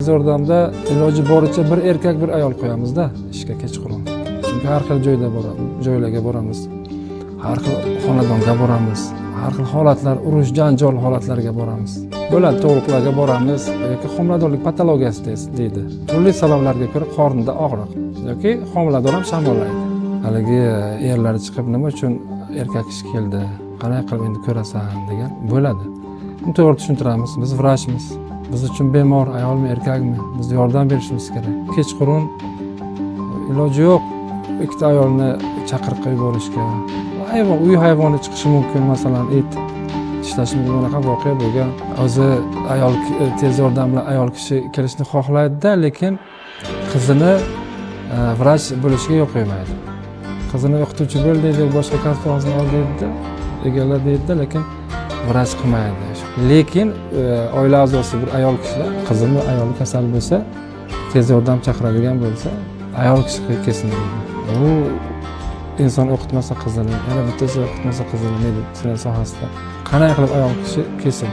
Yordamda iloji boricha bir erkak bir ayol qo'yamizda ishga kechqurun. Chunki har xil joylarga boramiz. Har xil xonadonga boramiz. Har xil holatlar, urush, janjal holatlariga boramiz. Bo'ladi, tug'ruqlarga boramiz yoki homiladorlik patologiyasi deydi. Turli sabablarga ko'ra qornida og'riq yoki homilador ham shamollaydi. Haligi erlar chiqib nima uchun erkak ish keldi, qanday qilib endi ko'rasan degan bo'ladi. Buni to'g'ri tushuntiramiz. Biz vrachmiz. Biz uchun bemor ayolmi, erkakmi, biz yordam berishimiz kerak. Kechqurun iloji yo'q ikkita ayolni chaqirib qo'yib yuborishga. Uy hayvoni chiqishi mumkin, masalan, it tishlashi mumkin, bunaqa voqea bo'lgan. O'zi ayol tez yordam bilan ayol kishi kelishni xohlaydi-da, lekin qizini vrach bo'lishiga yo'l qo'ymaydi. Qizini o'qituvchi bo'l deydi, boshqa kasbni ol deydi-da, egalla deydi-da, lekin vrach qilmaydi. Lekin oila a'zosi bir ayol kishilar qizini ayoli kasal bo'lsa, tez yordam chaqiradigan bo'lsa, ayol kishi kelsin deydi. U inson o'qitmasa qizini, yana bittasi o'qitmasa qizini meditsina sohasida qanday qilib ayol kishi kelsin?